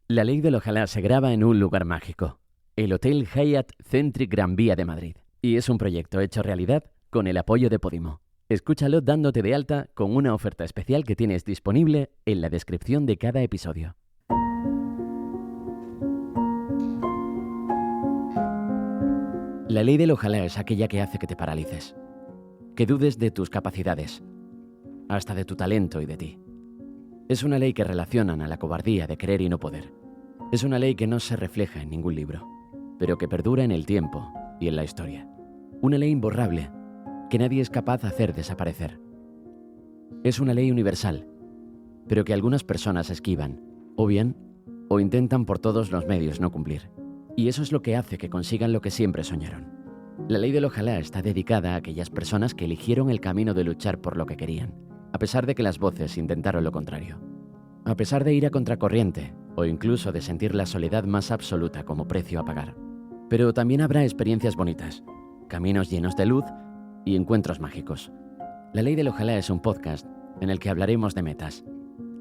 La ley del ojalá se graba en un lugar mágico, el Hotel Hyatt Centric Gran Vía de Madrid. Y es un proyecto hecho realidad con el apoyo de Podimo. Escúchalo dándote de alta con una oferta especial que tienes disponible en la descripción de cada episodio. La ley del ojalá es aquella que hace que te paralices, que dudes de tus capacidades, hasta de tu talento y de ti. Es una ley que relacionan a la cobardía de querer y no poder. Es una ley que no se refleja en ningún libro, pero que perdura en el tiempo y en la historia. Una ley imborrable que nadie es capaz de hacer desaparecer. Es una ley universal, pero que algunas personas esquivan, o bien, o intentan por todos los medios no cumplir. Y eso es lo que hace que consigan lo que siempre soñaron. La ley del ojalá está dedicada a aquellas personas que eligieron el camino de luchar por lo que querían, a pesar de que las voces intentaron lo contrario. A pesar de ir a contracorriente, o incluso de sentir la soledad más absoluta como precio a pagar. Pero también habrá experiencias bonitas, caminos llenos de luz y encuentros mágicos. La ley del ojalá es un podcast en el que hablaremos de metas,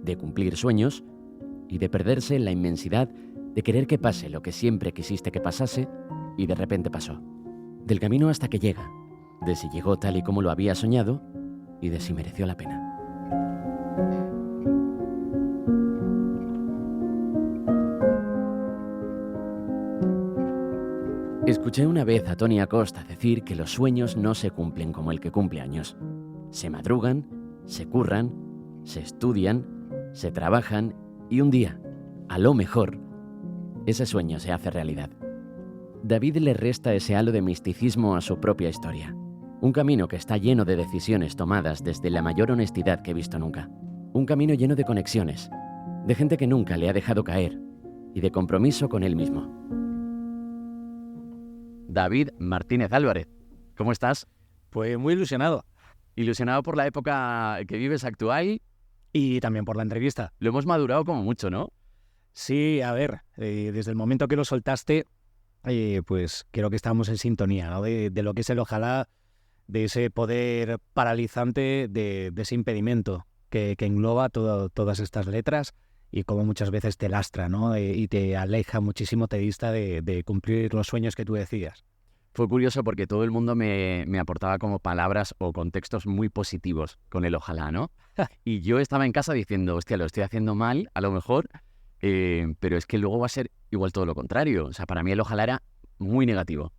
de cumplir sueños y de perderse en la inmensidad de querer que pase lo que siempre quisiste que pasase y de repente pasó. Del camino hasta que llega, de si llegó tal y como lo había soñado y de si mereció la pena. Escuché una vez a Tony Acosta decir que los sueños no se cumplen como el que cumple años. Se madrugan, se curran, se estudian, se trabajan y un día, a lo mejor, ese sueño se hace realidad. David le resta ese halo de misticismo a su propia historia. Un camino que está lleno de decisiones tomadas desde la mayor honestidad que he visto nunca. Un camino lleno de conexiones, de gente que nunca le ha dejado caer y de compromiso con él mismo. David Martínez Álvarez, ¿cómo estás? Pues muy ilusionado. Ilusionado por la época que vives actual. Y también por la entrevista. Lo hemos madurado como mucho, ¿no? Sí, a ver, desde el momento que lo soltaste, pues creo que estamos en sintonía, ¿no? De lo que es el ojalá, de ese poder paralizante, de ese impedimento que engloba todas estas letras y como muchas veces te lastra, ¿no? Y te aleja muchísimo, te dista de cumplir los sueños que tú decías. Fue curioso porque todo el mundo me aportaba como palabras o contextos muy positivos con el ojalá, ¿no? Y yo estaba en casa diciendo, hostia, lo estoy haciendo mal, a lo mejor, pero es que luego va a ser igual todo lo contrario. O sea, para mí el ojalá era muy negativo.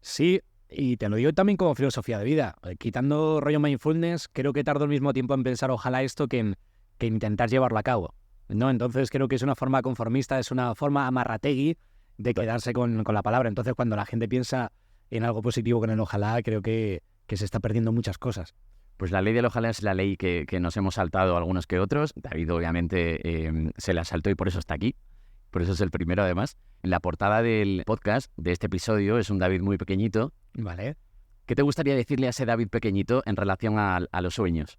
Sí, y te lo digo también como filosofía de vida. Quitando rollo mindfulness, creo que tardo el mismo tiempo en pensar ojalá esto que en intentar llevarlo a cabo, ¿no? Entonces creo que es una forma conformista, es una forma amarrategui de quedarse con la palabra. Entonces cuando la gente piensa en algo positivo con el ojalá, creo que se está perdiendo muchas cosas. Pues la ley del ojalá es la ley que nos hemos saltado algunos que otros. David obviamente se la saltó y por eso está aquí. Por eso es el primero además. En la portada del podcast de este episodio es un David muy pequeñito. Vale. ¿Qué te gustaría decirle a ese David pequeñito en relación a los sueños?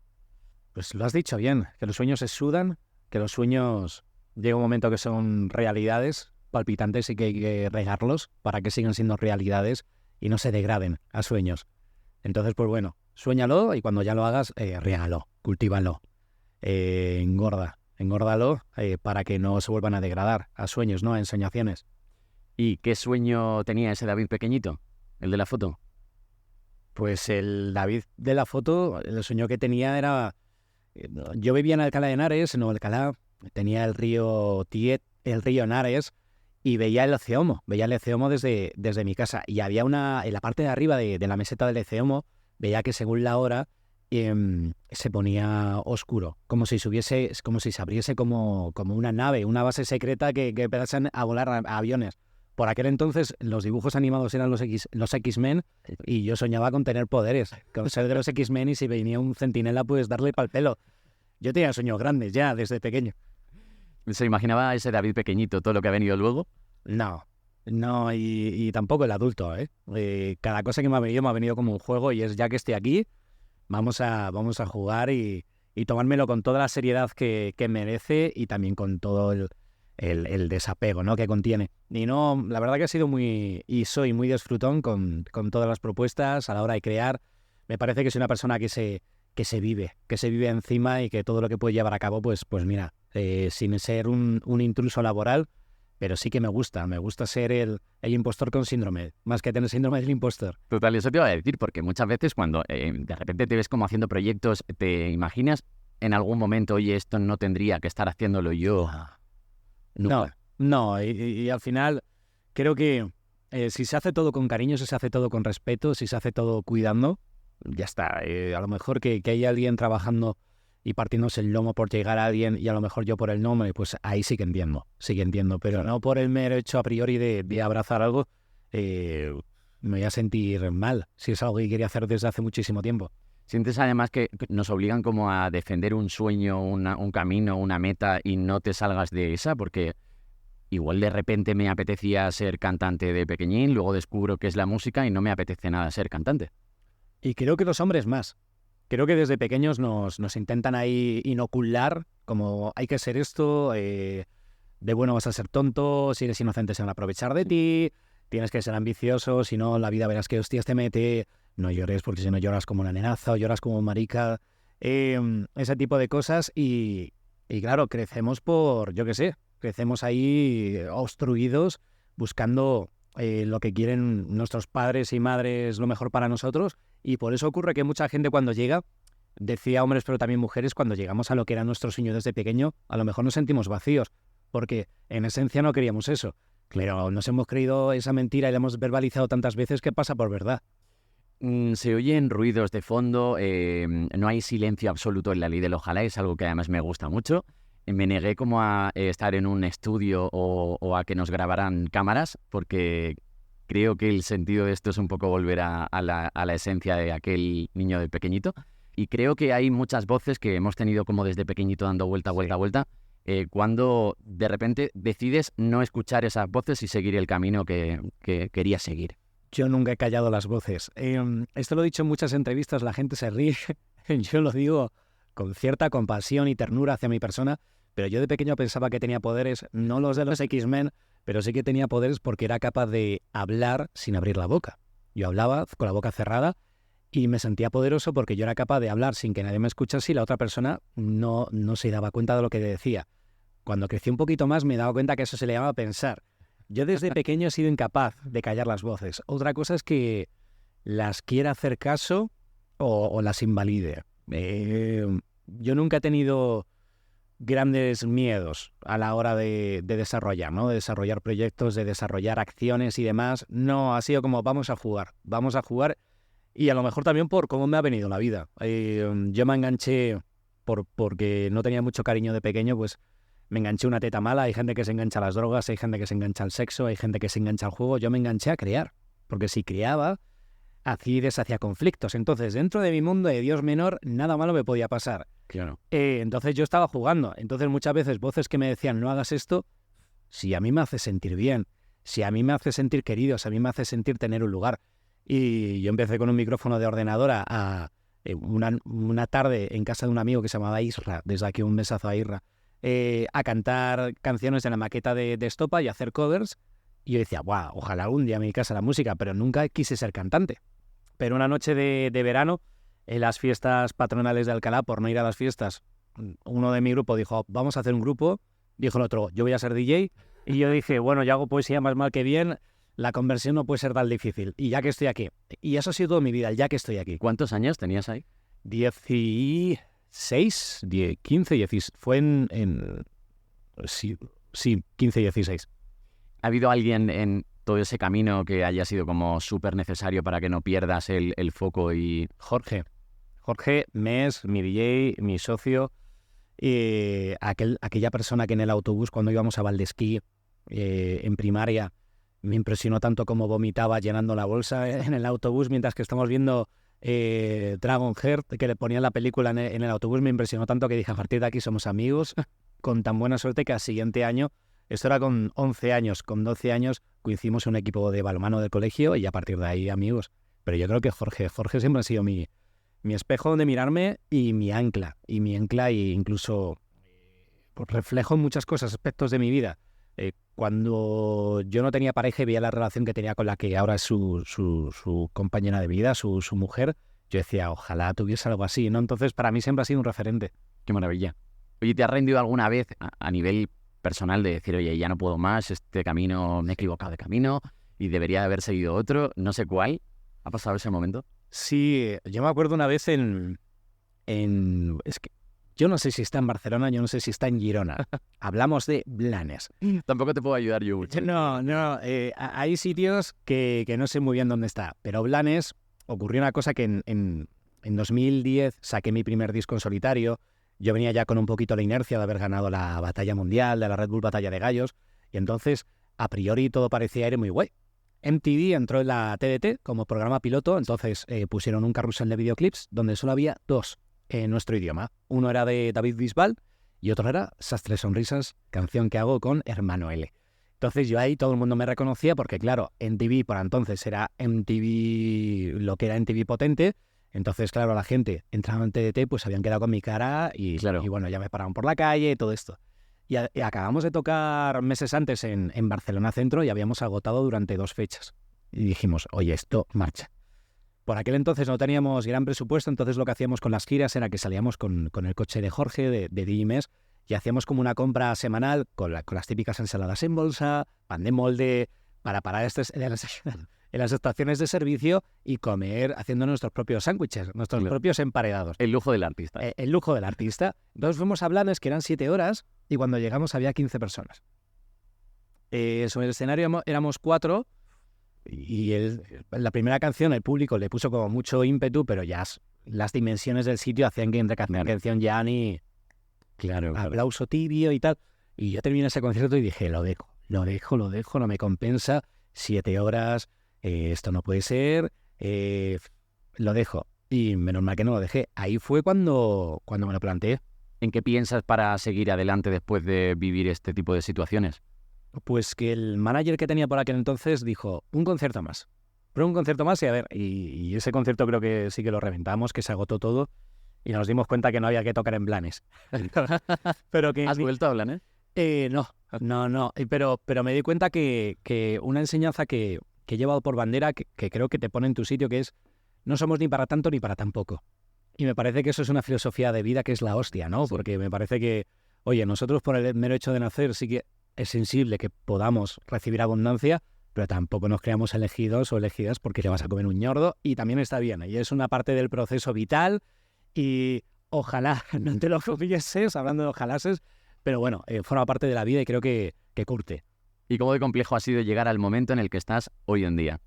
Pues lo has dicho bien, que los sueños se sudan, que los sueños llega un momento que son realidades palpitantes y que hay que regarlos para que sigan siendo realidades y no se degraden a sueños. Entonces, pues bueno, suéñalo y cuando ya lo hagas, riégalo, cultívalo, engórdalo para que no se vuelvan a degradar a sueños, ¿no? A ensoñaciones. ¿Y qué sueño tenía ese David pequeñito, el de la foto? Pues el David de la foto, el sueño que tenía era... Yo vivía en Alcalá de Henares, en Alcalá, tenía el río Tiet, el río Henares, y veía el Eceomo desde mi casa. Y había en la parte de arriba de la meseta del Eceomo, veía que según la hora se ponía oscuro, como si se abriese como una nave, una base secreta que empezasen a volar a aviones. Por aquel entonces los dibujos animados eran los X-Men y yo soñaba con tener poderes, con ser de los X-Men y si venía un centinela pues darle pa'l pelo. Yo tenía sueños grandes ya desde pequeño. ¿Se imaginaba ese David pequeñito todo lo que ha venido luego? No, y tampoco el adulto, ¿eh? Cada cosa que me ha venido como un juego y es ya que estoy aquí, vamos a jugar y tomármelo con toda la seriedad que merece y también con todo el desapego, ¿no? Que contiene. Y no, la verdad que ha sido soy muy disfrutón con todas las propuestas a la hora de crear. Me parece que soy una persona que que se vive encima y que todo lo que puede llevar a cabo, pues mira, sin ser un intruso laboral, pero sí que me gusta ser el impostor con síndrome, más que tener síndrome del impostor. Total, eso te iba a decir, porque muchas veces cuando de repente te ves como haciendo proyectos, te imaginas en algún momento, oye, esto no tendría que estar haciéndolo yo. No, y al final creo que si se hace todo con cariño, si se hace todo con respeto, si se hace todo cuidando, ya está. A lo mejor que hay alguien trabajando y partiéndose el lomo por llegar a alguien y a lo mejor yo por el nombre, pues ahí sí que entiendo, pero no por el mero hecho a priori de abrazar algo, me voy a sentir mal si es algo que quería hacer desde hace muchísimo tiempo. ¿Sientes además que nos obligan como a defender un sueño, un camino, una meta y no te salgas de esa? Porque igual de repente me apetecía ser cantante de pequeñín, luego descubro que es la música y no me apetece nada ser cantante. Y creo que los hombres más. Creo que desde pequeños nos intentan ahí inocular, como hay que ser esto, de bueno vas a ser tonto, si eres inocente se van a aprovechar de ti, tienes que ser ambicioso, si no la vida verás que hostias te mete, no llores porque si no lloras como una nenaza o lloras como un marica, ese tipo de cosas y claro, crecemos crecemos ahí obstruidos buscando lo que quieren nuestros padres y madres, lo mejor para nosotros. Y por eso ocurre que mucha gente cuando llega, decía hombres pero también mujeres, cuando llegamos a lo que era nuestro sueño desde pequeño, a lo mejor nos sentimos vacíos, porque en esencia no queríamos eso. Pero nos hemos creído esa mentira y la hemos verbalizado tantas veces que pasa por verdad. Se oyen ruidos de fondo, no hay silencio absoluto en la ley del ojalá, es algo que además me gusta mucho. Me negué como a estar en un estudio o a que nos grabaran cámaras, porque creo que el sentido de esto es un poco volver a la esencia de aquel niño de pequeñito. Y creo que hay muchas voces que hemos tenido como desde pequeñito dando vuelta. Cuando de repente decides no escuchar esas voces y seguir el camino que querías seguir. Yo nunca he callado las voces. Esto lo he dicho en muchas entrevistas, la gente se ríe. Yo lo digo con cierta compasión y ternura hacia mi persona, pero yo de pequeño pensaba que tenía poderes, no los de los X-Men, pero sí que tenía poderes porque era capaz de hablar sin abrir la boca. Yo hablaba con la boca cerrada y me sentía poderoso porque yo era capaz de hablar sin que nadie me escuchase y la otra persona no se daba cuenta de lo que decía. Cuando crecí un poquito más me daba cuenta que eso se le llamaba pensar. Yo desde pequeño he sido incapaz de callar las voces. Otra cosa es que las quiera hacer caso o las invalide. Yo nunca he tenido grandes miedos a la hora de desarrollar, ¿no? De desarrollar proyectos, de desarrollar acciones y demás. No, ha sido como vamos a jugar y a lo mejor también por cómo me ha venido la vida. Yo me enganché porque no tenía mucho cariño de pequeño, pues me enganché una teta mala. Hay gente que se engancha a las drogas, hay gente que se engancha al sexo, hay gente que se engancha al juego. Yo me enganché a crear, porque si creaba, hacía y deshacía conflictos. Entonces, dentro de mi mundo de Dios menor, nada malo me podía pasar. Claro. Entonces yo estaba jugando. Entonces muchas veces voces que me decían no hagas esto, si a mí me hace sentir bien, si a mí me hace sentir querido, si a mí me hace sentir tener un lugar. Y yo empecé con un micrófono de ordenadora una tarde en casa de un amigo que se llamaba Isra, desde aquí un besazo a Isra, a cantar canciones de la maqueta de Estopa y hacer covers. Y yo decía, ¡guau! Ojalá un día me dedicase a la música, pero nunca quise ser cantante. Pero una noche de verano, en las fiestas patronales de Alcalá, por no ir a las fiestas, uno de mi grupo dijo, vamos a hacer un grupo. Dijo el otro, yo voy a ser DJ. Y yo dije, bueno, yo hago poesía más mal que bien, la conversión no puede ser tan difícil. Y ya que estoy aquí. Y eso ha sido toda mi vida, ya que estoy aquí. ¿Cuántos años tenías ahí? 16, 15, 16. Fue sí, 15, 16. ¿Ha habido alguien en todo ese camino que haya sido como súper necesario para que no pierdas el foco? Y Jorge Mes, mi DJ, mi socio, aquella persona que en el autobús cuando íbamos a Valdesquí en primaria me impresionó tanto como vomitaba llenando la bolsa en el autobús mientras que estamos viendo Dragonheart, que le ponían la película en el autobús. Me impresionó tanto que dije, a partir de aquí somos amigos, con tan buena suerte que al siguiente año, esto era con 11 años, con 12 años coincidimos en un equipo de balonmano del colegio y a partir de ahí amigos. Pero yo creo que Jorge siempre ha sido mi espejo donde mirarme y mi ancla y incluso pues, reflejo en muchas cosas, aspectos de mi vida. Cuando yo no tenía pareja y veía la relación que tenía con la que ahora es su compañera de vida, su mujer, yo decía, ojalá tuviese algo así, ¿no? Entonces, para mí siempre ha sido un referente. Qué maravilla. Oye, ¿te has rendido alguna vez a nivel personal de decir, oye, ya no puedo más, este camino, me he equivocado de camino y debería haber seguido otro, no sé cuál? ¿Ha pasado ese momento? Sí, yo me acuerdo una vez es que yo no sé si está en Barcelona, yo no sé si está en Girona. Hablamos de Blanes. Tampoco te puedo ayudar yo mucho. No, hay sitios que no sé muy bien dónde está, pero Blanes ocurrió una cosa que en 2010 saqué mi primer disco en solitario. Yo venía ya con un poquito la inercia de haber ganado la batalla mundial, de la Red Bull Batalla de Gallos, y entonces, a priori, todo parecía ir muy guay. MTV entró en la TDT como programa piloto, entonces pusieron un carrusel de videoclips donde solo había 2 en nuestro idioma. Uno era de David Bisbal y otro era Sastre Sonrisas, canción que hago con Hermano L. Entonces yo ahí todo el mundo me reconocía porque, claro, MTV por entonces era MTV, lo que era MTV potente. Entonces, claro, la gente entraba en TDT, pues habían quedado con mi cara y, Claro. y bueno, ya me paraban por la calle y todo esto. Y acabamos de tocar meses antes en Barcelona Centro y habíamos agotado durante 2 fechas. Y dijimos, oye, esto marcha. Por aquel entonces no teníamos gran presupuesto, entonces lo que hacíamos con las giras era que salíamos con el coche de Jorge, de Digimes, y hacíamos como una compra semanal con las típicas ensaladas en bolsa, pan de molde, para parar en las estaciones de servicio y comer haciendo nuestros propios sándwiches, nuestros propios emparedados. El lujo del artista. El lujo del artista. Entonces fuimos a Blanes, que eran 7 horas, y cuando llegamos había 15 personas. Sobre el escenario éramos 4, y la primera canción el público le puso como mucho ímpetu, pero ya las dimensiones del sitio hacían que entre canción ya ni... Claro. Aplauso tibio y tal. Y yo terminé ese concierto y dije, lo dejo, no me compensa, 7 horas, esto no puede ser, lo dejo. Y menos mal que no lo dejé. Ahí fue cuando me lo planteé. ¿En qué piensas para seguir adelante después de vivir este tipo de situaciones? Pues que el manager que tenía por aquel entonces dijo, un concierto más. Pero un concierto más y a ver, y ese concierto creo que sí que lo reventamos, que se agotó todo y nos dimos cuenta que no había que tocar en Blanes. Pero que ¿Has vuelto a Blanes? No. Pero me di cuenta que una enseñanza que he llevado por bandera, que creo que te pone en tu sitio, que es no somos ni para tanto ni para tan poco. Y me parece que eso es una filosofía de vida que es la hostia, ¿no? Sí. Porque me parece que, oye, nosotros por el mero hecho de nacer sí que es sensible que podamos recibir abundancia, pero tampoco nos creamos elegidos o elegidas porque te vas a comer un ñordo y también está bien. Y es una parte del proceso vital y ojalá no te lo confieses, hablando de ojalases, pero bueno, forma parte de la vida y creo que curte. ¿Y cómo de complejo ha sido llegar al momento en el que estás hoy en día?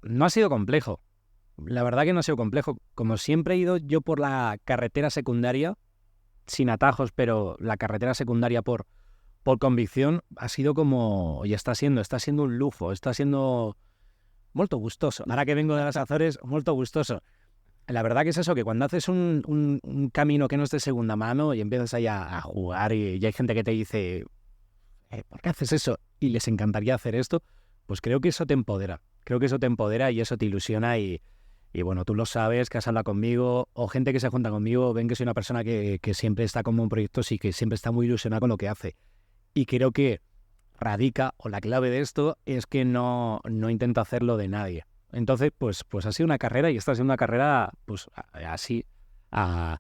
No ha sido complejo. La verdad que no ha sido complejo. Como siempre he ido yo por la carretera secundaria, sin atajos, pero la carretera secundaria por convicción, ha sido como, y está siendo un lujo, está siendo muy gustoso. Ahora que vengo de las Azores, muy gustoso. La verdad que es eso, que cuando haces un camino que no es de segunda mano y empiezas ahí a jugar y hay gente que te dice, ¿por qué haces eso? Y les encantaría hacer esto, pues creo que eso te empodera. Creo que eso te empodera y eso te ilusiona y bueno, tú lo sabes, que has hablado conmigo, o gente que se junta conmigo, ven que soy una persona que siempre está como en proyectos y que siempre está muy ilusionada con lo que hace. Y creo que radica, o la clave de esto, es que no intento hacerlo de nadie. Entonces, pues ha sido una carrera y esta ha sido una carrera, pues así, a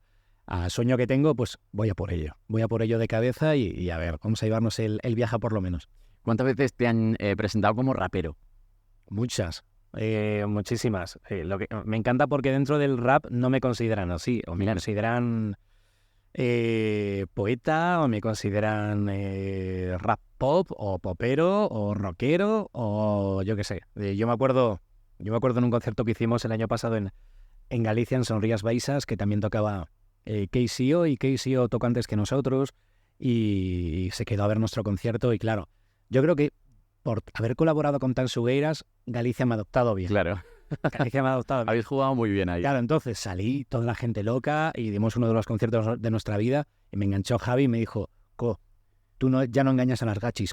sueño que tengo, pues voy a por ello de cabeza y a ver, vamos a llevarnos el viaje por lo menos. ¿Cuántas veces te han presentado como rapero? Muchas. Muchísimas. Lo que me encanta porque dentro del rap no me consideran así, o me consideran poeta, o me consideran rap pop, o popero, o rockero, o yo qué sé. Yo me acuerdo en un concierto que hicimos el año pasado en Galicia, en Sonrías Baixas, que también tocaba KCO, y KCO tocó antes que nosotros, y se quedó a ver nuestro concierto, y claro, yo creo que por haber colaborado con Tan Sugueiras, Galicia me ha adoptado bien. Claro. Galicia me ha adoptado bien. Habéis jugado muy bien ahí. Claro, entonces salí, toda la gente loca, y dimos uno de los conciertos de nuestra vida, y me enganchó Javi y me dijo, tú ya no engañas a las gachis,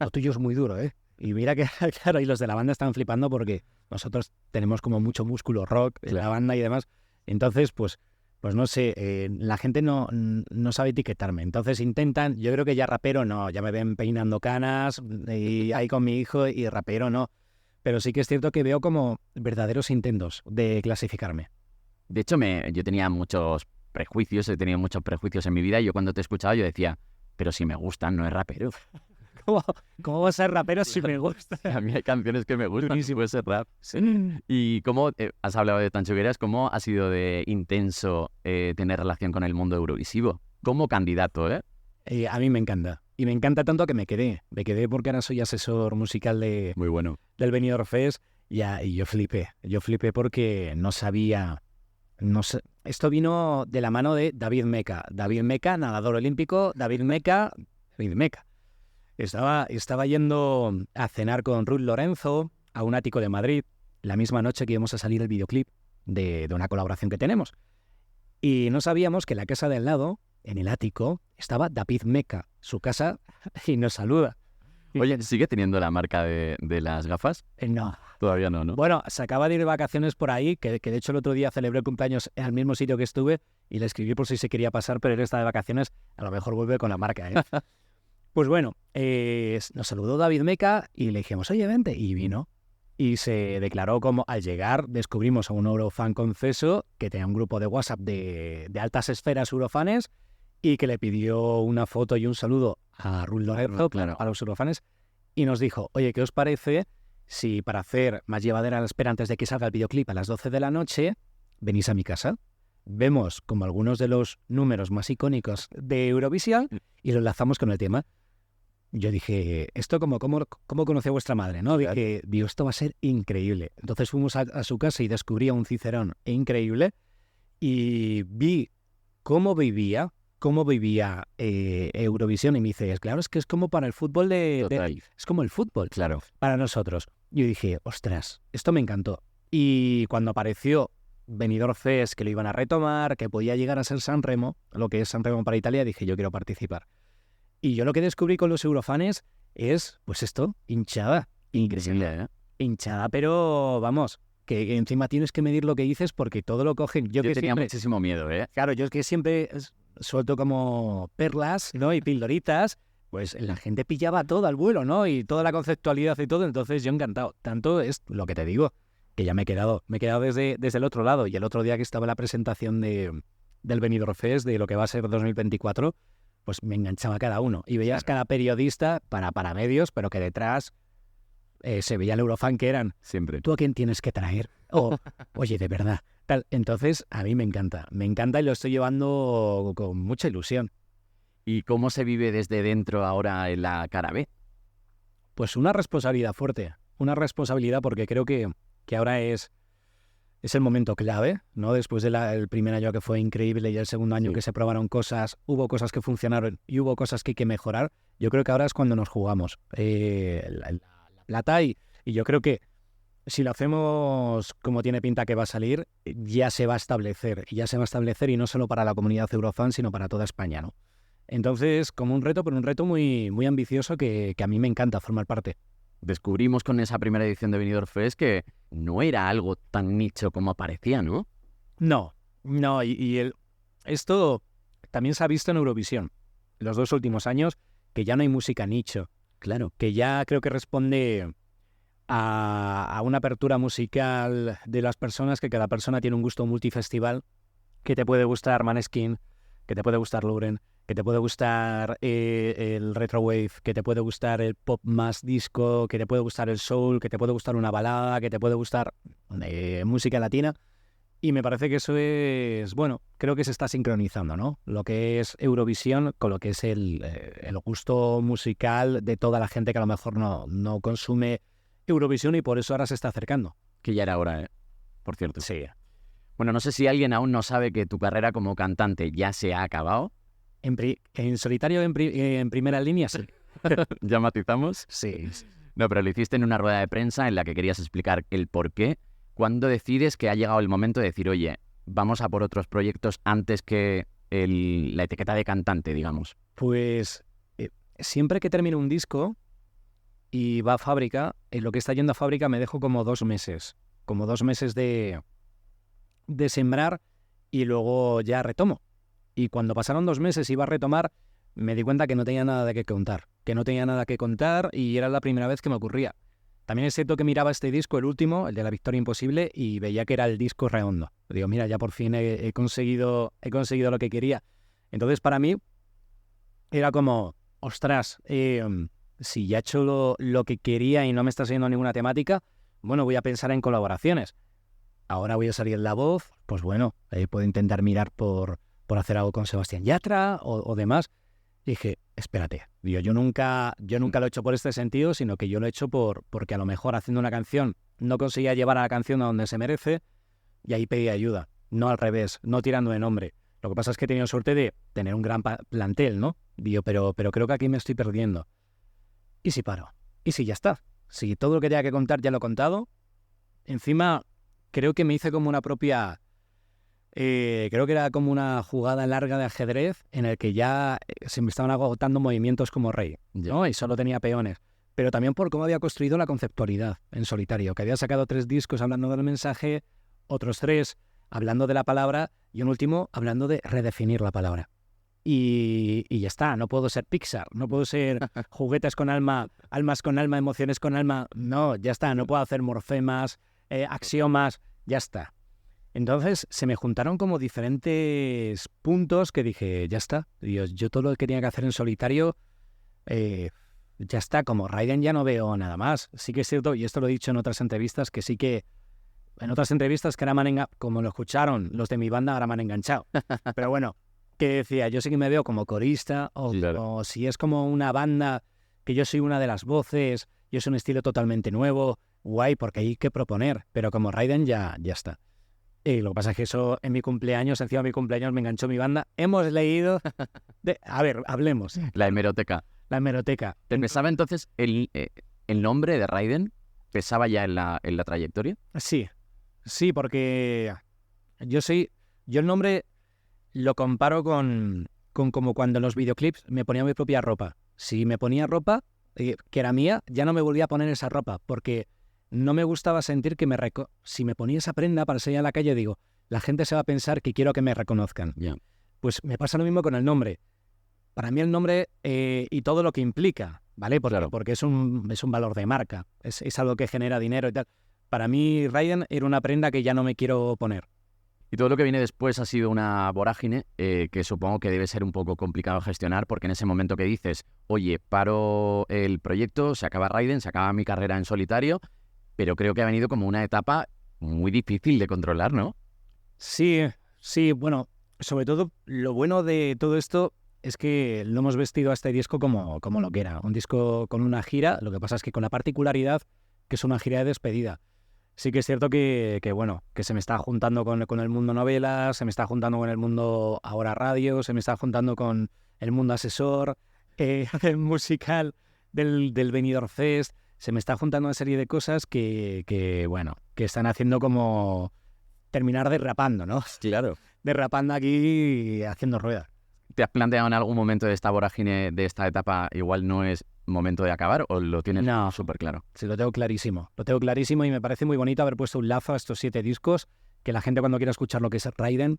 lo tuyo es muy duro, ¿eh? Y mira que, claro, y los de la banda estaban flipando porque nosotros tenemos como mucho músculo rock en la banda y demás. Entonces, pues no sé, la gente no sabe etiquetarme. Entonces intentan, yo creo que ya rapero no, ya me ven peinando canas y ahí con mi hijo y rapero no. Pero sí que es cierto que veo como verdaderos intentos de clasificarme. De hecho, yo tenía muchos prejuicios, he tenido muchos prejuicios en mi vida y yo cuando te escuchaba yo decía, pero si me gustan, no es rapero. ¿Cómo va a ser rapero si me gusta? A mí hay canciones que me gustan, si puede ser rap. Sí. ¿Y cómo, has hablado de Tanchugueras, cómo ha sido de intenso tener relación con el mundo eurovisivo? Como candidato, ¿eh? A mí me encanta. Y me encanta tanto que me quedé. Me quedé porque ahora soy asesor musical Muy bueno. del Benidorm Fest y yo flipé. Yo flipé porque no sabía... No sé, esto vino de la mano de David Meca. David Meca, nadador olímpico. David Meca. Estaba yendo a cenar con Ruth Lorenzo a un ático de Madrid la misma noche que íbamos a salir el videoclip de una colaboración que tenemos. Y no sabíamos que en la casa de al lado, en el ático, estaba David Meca, su casa, y nos saluda. Oye, ¿sigue teniendo la marca de las gafas? No. Todavía no, ¿no? Bueno, se acaba de ir de vacaciones por ahí, que de hecho el otro día celebré el cumpleaños al mismo sitio que estuve y le escribí por si se quería pasar, pero él está de vacaciones, a lo mejor vuelve con la marca, ¿eh? Pues bueno, nos saludó David Meca y le dijimos, oye, vente, y vino. Y se declaró como, al llegar, descubrimos a un eurofan confeso que tenía un grupo de WhatsApp de altas esferas eurofanes y que le pidió una foto y un saludo a Ruth Lorenzo, claro, a los eurofanes, y nos dijo, oye, ¿qué os parece si para hacer más llevadera la espera antes de que salga el videoclip a las 12 de la noche, venís a mi casa? Vemos como algunos de los números más icónicos de Eurovisión y lo enlazamos con el tema. Yo dije, ¿esto cómo conocí a vuestra madre? ¿No? Dije, digo, esto va a ser increíble. Entonces fuimos a su casa y descubrí a un Cicerón increíble y vi cómo vivía Eurovisión y me dice, claro, es que es como para el fútbol es como el fútbol, claro, para nosotros. Yo dije, ostras, esto me encantó. Y cuando apareció Benidorm Fest, que lo iban a retomar, que podía llegar a ser San Remo, lo que es San Remo para Italia, dije, yo quiero participar. Y yo lo que descubrí con los eurofanes es, pues esto, hinchada. increíble, ¿eh? Hinchada, pero vamos, que encima tienes que medir lo que dices porque todo lo cogen. Yo que tenía siempre, muchísimo miedo, ¿eh? claro, yo es que siempre suelto como perlas, ¿no? Y pildoritas, pues la gente pillaba todo al vuelo, ¿no? Y toda la conceptualidad y todo, entonces yo encantado. Tanto es lo que te digo, que ya me he quedado desde el otro lado. Y el otro día que estaba en la presentación del Benidorm Fest, de lo que va a ser 2024, pues me enganchaba cada uno. Y veías cada periodista para medios, pero que detrás se veía el eurofan que eran. Siempre. ¿Tú a quién tienes que traer? Oye, de verdad. Tal. Entonces, a mí me encanta y lo estoy llevando con mucha ilusión. ¿Y cómo se vive desde dentro ahora en la cara B? Pues una responsabilidad fuerte, porque creo que ahora es el momento clave, ¿no? Después del primer año que fue increíble y el segundo año que se probaron cosas, hubo cosas que funcionaron y hubo cosas que hay que mejorar. Yo creo que ahora es cuando nos jugamos la plata y yo creo que si lo hacemos como tiene pinta que va a salir, ya se va a establecer y no solo para la comunidad eurofan, sino para toda España, ¿no? Entonces, como un reto, pero un reto muy, muy ambicioso que a mí me encanta formar parte. Descubrimos con esa primera edición de Benidorm Fest que no era algo tan nicho como parecía, ¿no? No, esto también se ha visto en Eurovisión los 2 últimos años, que ya no hay música nicho, claro, que ya creo que responde a una apertura musical de las personas, que cada persona tiene un gusto multifestival, que te puede gustar Maneskin, que te puede gustar Lauren, que te puede gustar el retrowave, que te puede gustar el pop más disco, que te puede gustar el soul, que te puede gustar una balada, que te puede gustar música latina. Y me parece que eso es, bueno, creo que se está sincronizando, ¿no? Lo que es Eurovisión con lo que es el gusto musical de toda la gente que a lo mejor no consume Eurovisión y por eso ahora se está acercando. Que ya era hora, ¿eh? Por cierto. Sí. Bueno, no sé si alguien aún no sabe que tu carrera como cantante ya se ha acabado. En solitario, en primera línea, sí. ¿Ya matizamos? Sí. No, pero lo hiciste en una rueda de prensa en la que querías explicar el por qué. ¿Cuándo decides que ha llegado el momento de decir, oye, vamos a por otros proyectos antes que la etiqueta de cantante, digamos? Pues siempre que termino un disco y va a fábrica, en lo que está yendo a fábrica me dejo como 2 meses. Como 2 meses de sembrar y luego ya retomo. Y cuando pasaron 2 meses y iba a retomar, me di cuenta que no tenía nada de qué contar. Y era la primera vez que me ocurría. También es cierto que miraba este disco, el último, el de La Victoria Imposible, y veía que era el disco redondo. Digo, mira, ya por fin he conseguido lo que quería. Entonces, para mí, era como, ostras, si ya he hecho lo que quería y no me está saliendo ninguna temática, bueno, voy a pensar en colaboraciones. Ahora voy a salir en La Voz, pues bueno, puedo intentar mirar por hacer algo con Sebastián Yatra o demás. Y dije, espérate, digo, yo nunca lo he hecho por este sentido, sino que yo lo he hecho porque a lo mejor haciendo una canción no conseguía llevar a la canción a donde se merece y ahí pedí ayuda, no al revés, no tirando de nombre. Lo que pasa es que he tenido suerte de tener un gran plantel, ¿no? Digo, pero creo que aquí me estoy perdiendo. ¿Y si paro? ¿Y si ya está? Si todo lo que tenía que contar ya lo he contado, encima creo que me hice como una propia... creo que era como una jugada larga de ajedrez en el que ya se me estaban agotando movimientos como rey, ¿no? Y solo tenía peones. Pero también por cómo había construido la conceptualidad en solitario, que había sacado 3 discos hablando del mensaje, otros 3 hablando de la palabra y un último hablando de redefinir la palabra. Y ya está, no puedo ser Pixar, no puedo ser juguetes con alma, almas con alma, emociones con alma. No, ya está, no puedo hacer morfemas, axiomas, ya está. Entonces se me juntaron como diferentes puntos que dije, ya está, Dios, yo todo lo que tenía que hacer en solitario, ya está, como Raiden ya no veo nada más. Sí que es cierto, y esto lo he dicho en otras entrevistas, que sí que en otras entrevistas que ahora me han como lo escucharon los de mi banda, ahora me han enganchado. Pero bueno, que decía, yo sí que me veo como corista o si es como una banda que yo soy una de las voces, yo soy un estilo totalmente nuevo, guay, porque hay que proponer, pero como Raiden ya está. Y lo que pasa es que eso en mi cumpleaños, encima de mi cumpleaños me enganchó mi banda. Hemos leído... A ver, hablemos. La hemeroteca. La hemeroteca. ¿Te pesaba entonces el nombre de Raiden? ¿Pesaba ya en la trayectoria? Sí, porque yo el nombre lo comparo con como cuando en los videoclips me ponía mi propia ropa. Si me ponía ropa que era mía, ya no me volvía a poner esa ropa, porque no me gustaba sentir que si me ponía esa prenda para salir a la calle, digo, la gente se va a pensar que quiero que me reconozcan. Yeah. Pues me pasa lo mismo con el nombre. Para mí el nombre y todo lo que implica, ¿vale? Porque es un valor de marca, es algo que genera dinero y tal. Para mí Raiden era una prenda que ya no me quiero poner. Y todo lo que viene después ha sido una vorágine que supongo que debe ser un poco complicado gestionar, porque en ese momento que dices, oye, paro el proyecto, se acaba Raiden, se acaba mi carrera en solitario, pero creo que ha venido como una etapa muy difícil de controlar, ¿no? Sí, bueno, sobre todo lo bueno de todo esto es que lo hemos vestido a este disco como lo que era, un disco con una gira, lo que pasa es que con la particularidad que es una gira de despedida. Sí que es cierto que se me está juntando con el mundo novelas, se me está juntando con el mundo ahora radio, se me está juntando con el mundo asesor, musical del Benidorm Fest, se me está juntando una serie de cosas que están haciendo como terminar derrapando, ¿no? Claro. Derrapando aquí y haciendo ruedas. ¿Te has planteado en algún momento de esta vorágine, de esta etapa, igual no es momento de acabar o lo tienes súper claro? Sí, lo tengo clarísimo y me parece muy bonito haber puesto un lazo a estos 7 discos, que la gente cuando quiera escuchar lo que es Raiden,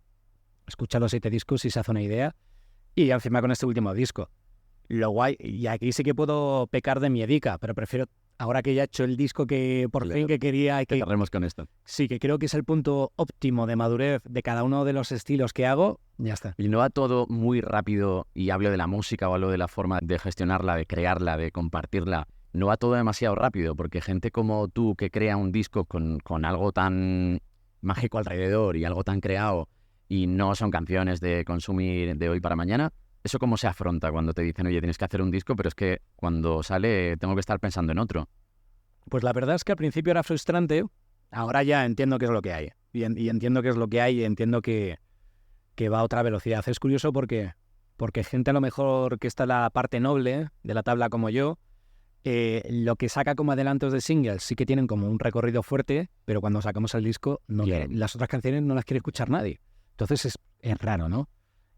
escucha los 7 discos y se hace una idea, y encima con este último disco. Lo guay, y aquí sí que puedo pecar de miedica, pero prefiero, ahora que ya he hecho el disco que por fin que quería... Que cerremos con esto. Sí, que creo que es el punto óptimo de madurez de cada uno de los estilos que hago, ya está. Y no va todo muy rápido, y hablo de la música o hablo de la forma de gestionarla, de crearla, de compartirla, no va todo demasiado rápido, porque gente como tú que crea un disco con algo tan mágico alrededor y algo tan creado, y no son canciones de consumir de hoy para mañana, ¿eso cómo se afronta cuando te dicen, oye, tienes que hacer un disco, pero es que cuando sale tengo que estar pensando en otro? Pues la verdad es que al principio era frustrante, ahora ya entiendo qué es lo que hay. Y entiendo qué es lo que hay y entiendo que va a otra velocidad. Es curioso porque gente a lo mejor que está en la parte noble de la tabla como yo, lo que saca como adelantos de singles sí que tienen como un recorrido fuerte, pero cuando sacamos el disco, las otras canciones no las quiere escuchar nadie. Entonces es raro, ¿no?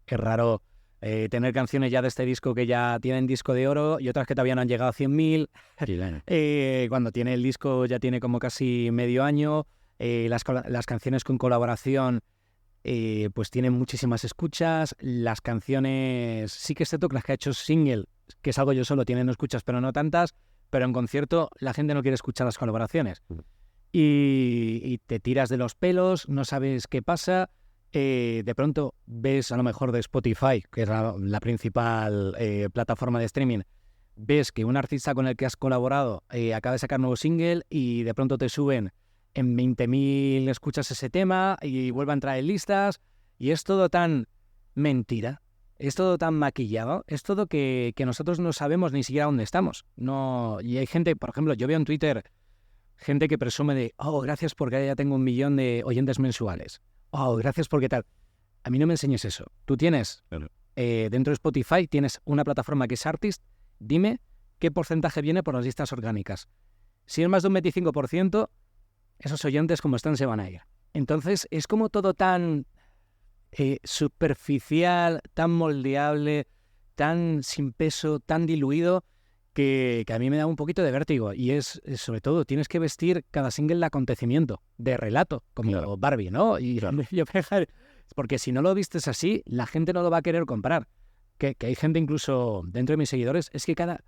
Es raro tener canciones ya de este disco que ya tienen disco de oro y otras que todavía no han llegado a 100.000. Cuando tiene el disco ya tiene como casi medio año. Las canciones con colaboración pues tienen muchísimas escuchas. Las canciones, sí que es cierto que las que ha hecho single, que es algo yo solo, tienen escuchas pero no tantas. pero en concierto la gente no quiere escuchar las colaboraciones. Y te tiras de los pelos, no sabes qué pasa. De pronto ves a lo mejor de Spotify, que es la principal plataforma de streaming, ves que un artista con el que has colaborado acaba de sacar nuevo single y de pronto te suben en 20.000 escuchas ese tema y vuelve a entrar en listas y es todo tan mentira, es todo tan maquillado, es todo que nosotros no sabemos ni siquiera dónde estamos. No, y hay gente, por ejemplo, yo veo en Twitter gente que presume de, gracias porque ya tengo 1 millón de oyentes mensuales. Gracias porque tal. A mí no me enseñes eso. Tú tienes, dentro de Spotify, tienes una plataforma que es Artist. Dime qué porcentaje viene por las listas orgánicas. Si es más de un 25%, esos oyentes como están se van a ir. Entonces es como todo tan superficial, tan moldeable, tan sin peso, tan diluido, que a mí me da un poquito de vértigo. Y es sobre todo, tienes que vestir cada single de acontecimiento, de relato, como Barbie, ¿no? Y porque si no lo vistes así, la gente no lo va a querer comprar. Que hay gente incluso dentro de mis seguidores, es que cada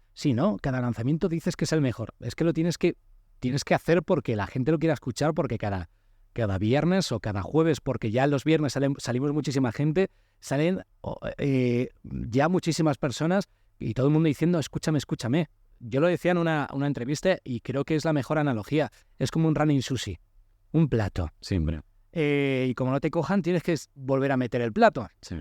lanzamiento dices que es el mejor. Es que lo tienes que hacer porque la gente lo quiera escuchar, porque cada viernes o cada jueves, porque ya los viernes salimos muchísima gente, salen ya muchísimas personas y todo el mundo diciendo, escúchame, escúchame. Yo lo decía en una entrevista y creo que es la mejor analogía. Es como un running sushi, un plato. Siempre. Y como no te cojan, tienes que volver a meter el plato. Sí.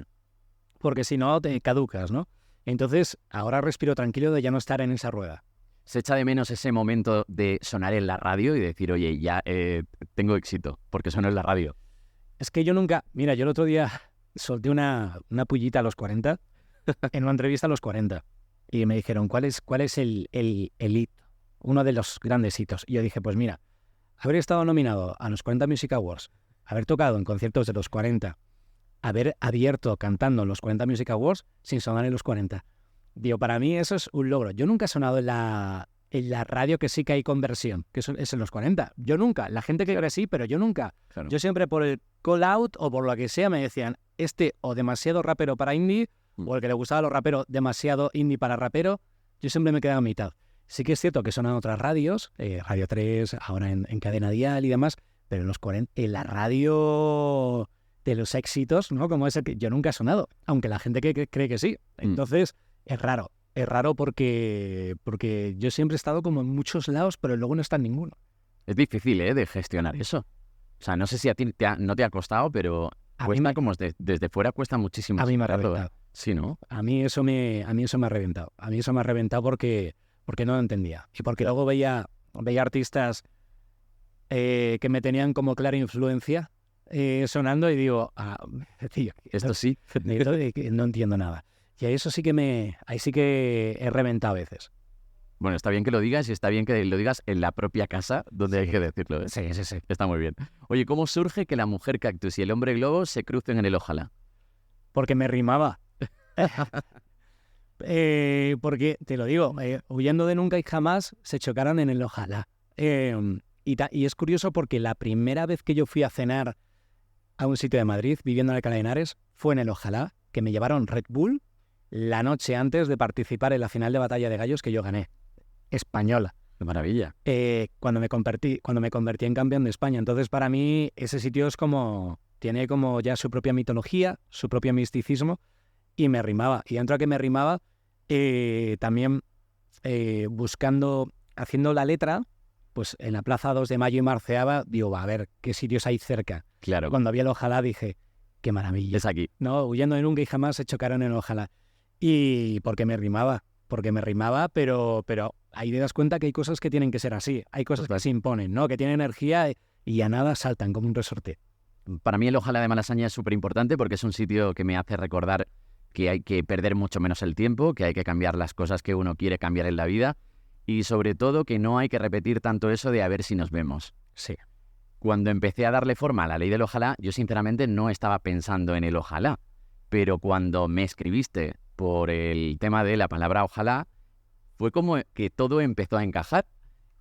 Porque si no, te caducas, ¿no? Entonces, ahora respiro tranquilo de ya no estar en esa rueda. ¿Se echa de menos ese momento de sonar en la radio y decir, oye, ya tengo éxito porque sueno en la radio? Es que yo nunca... Mira, yo el otro día solté una pullita a los 40, en una entrevista a los 40, y me dijeron, ¿cuál es el hit? Uno de los grandes hitos. Y yo dije, pues mira, haber estado nominado a los 40 Music Awards, haber tocado en conciertos de los 40, haber abierto cantando en los 40 Music Awards sin sonar en los 40. Digo, para mí eso es un logro. Yo nunca he sonado en la radio, que sí que hay conversión, que es en los 40. Yo nunca. La gente que cree sí, pero yo nunca. Claro. Yo siempre por el call out o por lo que sea me decían, o demasiado rapero para indie, o el que le gustaba a los raperos demasiado indie para rapero. Yo siempre me quedaba a mitad. Sí que es cierto que sonan otras radios, Radio 3, ahora en Cadena Dial y demás, pero en los 40, en la radio de los éxitos, ¿no? Como ese que yo nunca he sonado, aunque la gente que cree que sí. Entonces, es raro porque yo siempre he estado como en muchos lados, pero luego no está en ninguno. Es difícil, de gestionar eso. O sea, no sé si a ti no te ha costado, pero cuesta como desde fuera cuesta muchísimo. A mí me ha reventado. Sí, ¿no? A mí eso me ha reventado. A mí eso me ha reventado porque no lo entendía. Y porque luego veía artistas que me tenían como clara influencia sonando y digo, tío, esto sí. No entiendo nada. Y ahí sí que he reventado a veces. Bueno, está bien que lo digas y está bien que lo digas en la propia casa donde hay que decirlo. Sí. Está muy bien. Oye, ¿cómo surge que la mujer cactus y el hombre globo se crucen en el Ojalá? Porque me rimaba. Porque, te lo digo, huyendo de nunca y jamás se chocaron en el Ojalá. Y es curioso porque la primera vez que yo fui a cenar a un sitio de Madrid, viviendo en Alcalá de Henares, fue en el Ojalá, que me llevaron Red Bull la noche antes de participar en la final de Batalla de Gallos que yo gané. Española. ¡Qué maravilla! Cuando me convertí en campeón de España. Entonces, para mí, ese sitio tiene como ya su propia mitología, su propio misticismo, y me rimaba. Y dentro de que me rimaba, también haciendo la letra, pues en la Plaza 2 de Mayo y Marceaba, digo, a ver, ¿qué sitios hay cerca? Claro. Cuando vi el Ojalá dije, qué maravilla. Es aquí. No, huyendo de nunca y jamás se chocaron en el Ojalá. Y porque me rimaba, pero ahí te das cuenta que hay cosas que tienen que ser así. Hay cosas que se imponen, ¿no? Que tienen energía y a nada saltan como un resorte. Para mí el Ojalá de Malasaña es súper importante porque es un sitio que me hace recordar que hay que perder mucho menos el tiempo, que hay que cambiar las cosas que uno quiere cambiar en la vida y sobre todo que no hay que repetir tanto eso de a ver si nos vemos. Sí. Cuando empecé a darle forma a la ley del Ojalá, yo sinceramente no estaba pensando en el Ojalá, pero cuando me escribiste por el tema de la palabra Ojalá, fue como que todo empezó a encajar.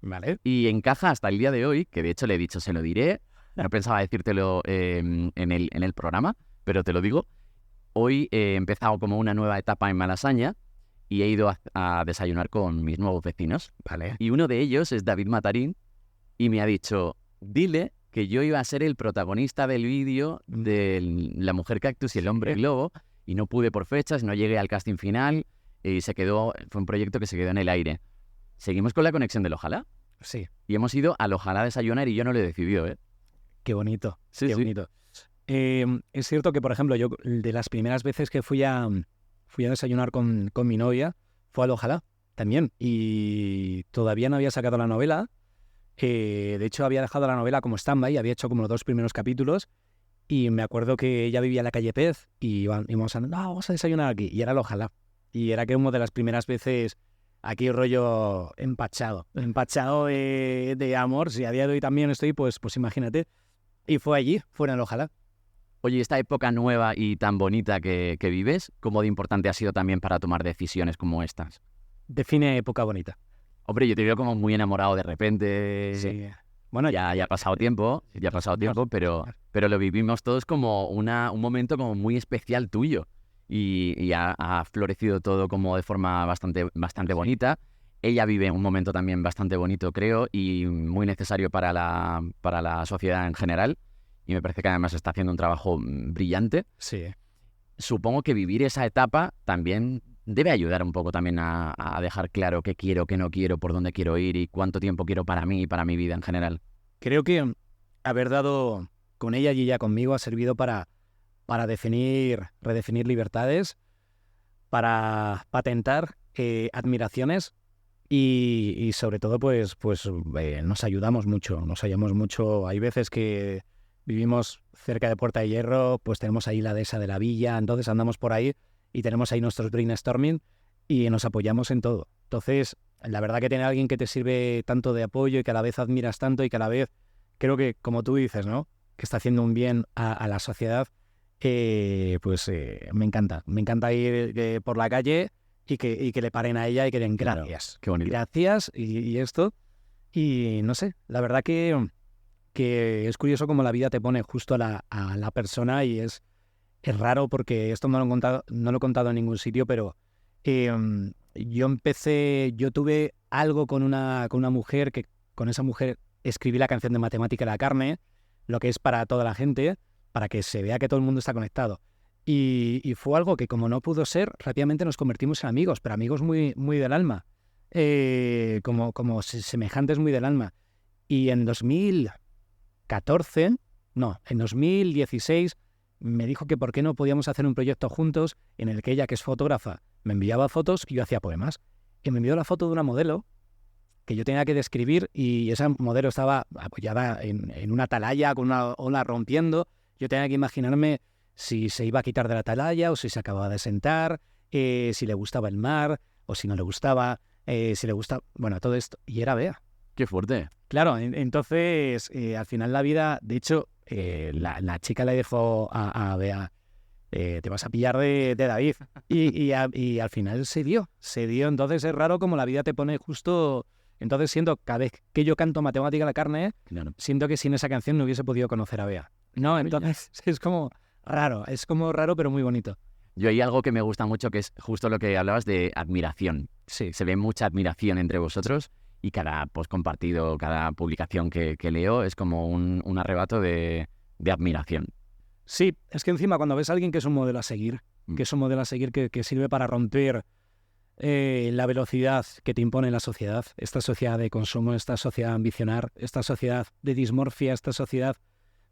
¿Vale? Y encaja hasta el día de hoy, que de hecho le he dicho, se lo diré, no pensaba decírtelo en el programa, pero te lo digo. Hoy he empezado como una nueva etapa en Malasaña y he ido a desayunar con mis nuevos vecinos. Vale. Y uno de ellos es David Matarín y me ha dicho, dile que yo iba a ser el protagonista del vídeo de La mujer cactus y el hombre globo y no pude por fechas, no llegué al casting final y fue un proyecto que se quedó en el aire. Seguimos con la conexión del Ojalá Sí, y hemos ido al Ojalá a desayunar y yo no lo he decidido, ¿eh? qué bonito, Sí, qué sí. bonito. Es cierto que, por ejemplo, yo de las primeras veces que fui a desayunar con mi novia fue al Ojalá también. Y todavía no había sacado la novela. De hecho, había dejado la novela como stand-by, había hecho como los 2 primeros capítulos. Y me acuerdo que ella vivía en la calle Pez y íbamos a, no, vamos a desayunar aquí. Y era el Ojalá. Y era que una de las primeras veces aquí rollo empachado de amor. Si a día de hoy también estoy, pues imagínate. Y fue allí, fue en el Ojalá. Oye, esta época nueva y tan bonita que vives, ¿cómo de importante ha sido también para tomar decisiones como estas? Define época bonita. Hombre, yo te veo como muy enamorado de repente. Sí. Bueno, Ya ha pasado tiempo, pero lo vivimos todos como un momento como muy especial tuyo. Y ha florecido todo como de forma bastante bonita. Ella vive un momento también bastante bonito, creo, y muy necesario para la sociedad en general. Y me parece que además está haciendo un trabajo brillante. sí. Supongo que vivir esa etapa también debe ayudar un poco también a dejar claro qué quiero, qué no quiero, por dónde quiero ir y cuánto tiempo quiero para mí y para mi vida en general. Creo que haber dado con ella y ella conmigo ha servido para redefinir libertades, para patentar admiraciones y sobre todo nos ayudamos mucho. Hay veces que vivimos cerca de Puerta de Hierro, pues tenemos ahí la dehesa de la villa, entonces andamos por ahí y tenemos ahí nuestros brainstorming y nos apoyamos en todo. Entonces, la verdad que tener a alguien que te sirve tanto de apoyo y que a la vez admiras tanto y que a la vez, creo que, como tú dices, ¿no?, que está haciendo un bien a la sociedad, me encanta. Me encanta ir por la calle y que le paren a ella y que den Claro, gracias. qué bonito. Gracias y esto. Y no sé, la verdad que es curioso cómo la vida te pone justo a la persona y es raro porque esto no lo he contado en ningún sitio, pero yo tuve algo con una mujer que con esa mujer escribí la canción de Matemática de la Carne, lo que es para toda la gente, para que se vea que todo el mundo está conectado. Y fue algo que, como no pudo ser, rápidamente nos convertimos en amigos, pero amigos muy, muy del alma, como semejantes muy del alma. Y en 2016 me dijo que por qué no podíamos hacer un proyecto juntos en el que ella, que es fotógrafa, me enviaba fotos y yo hacía poemas. Y me envió la foto de una modelo que yo tenía que describir y esa modelo estaba apoyada en una atalaya con una ola rompiendo. Yo tenía que imaginarme si se iba a quitar de la atalaya o si se acababa de sentar, si le gustaba el mar o si no le gustaba, si le gustaba... Bueno, todo esto. Y era Bea. Qué fuerte. Claro, entonces al final la vida, de hecho, la chica le dijo a Bea, te vas a pillar de David. Y al final se dio. Entonces es raro como la vida te pone justo... Entonces siento, cada vez que yo canto Matemática de la Carne, Claro. siento que sin esa canción no hubiese podido conocer a Bea. No, entonces es como raro pero muy bonito. Yo hay algo que me gusta mucho que es justo lo que hablabas de admiración. Sí. Se ve mucha admiración entre vosotros y cada post compartido, cada publicación que leo es como un arrebato de admiración. Sí, es que encima cuando ves a alguien que es un modelo a seguir, que sirve para romper la velocidad que te impone la sociedad, esta sociedad de consumo, esta sociedad de ambicionar, esta sociedad de dismorfia, esta sociedad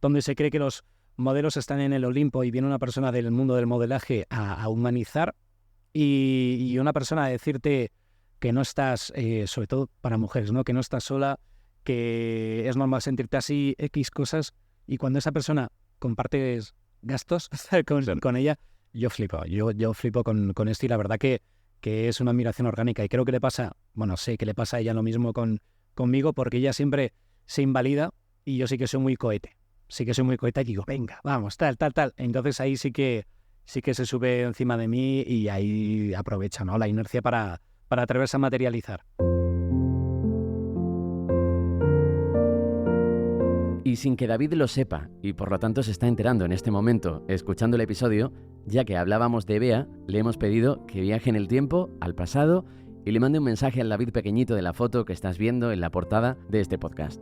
donde se cree que los modelos están en el Olimpo y viene una persona del mundo del modelaje a humanizar y una persona a decirte que no estás, sobre todo para mujeres, ¿no?, que no estás sola, que es normal sentirte así, X cosas, y cuando esa persona compartes gastos con ella, yo flipo con esto y la verdad que es una admiración orgánica y creo que le pasa, sé que le pasa a ella lo mismo conmigo porque ella siempre se invalida y yo sí que soy muy cohete y digo, venga, vamos, tal. Entonces ahí sí que se sube encima de mí y ahí aprovecha, ¿no?, la inercia para atreverse a materializar. Y sin que David lo sepa, y por lo tanto se está enterando en este momento, escuchando el episodio, ya que hablábamos de Bea, le hemos pedido que viaje en el tiempo, al pasado, y le mande un mensaje al David pequeñito de la foto que estás viendo en la portada de este podcast.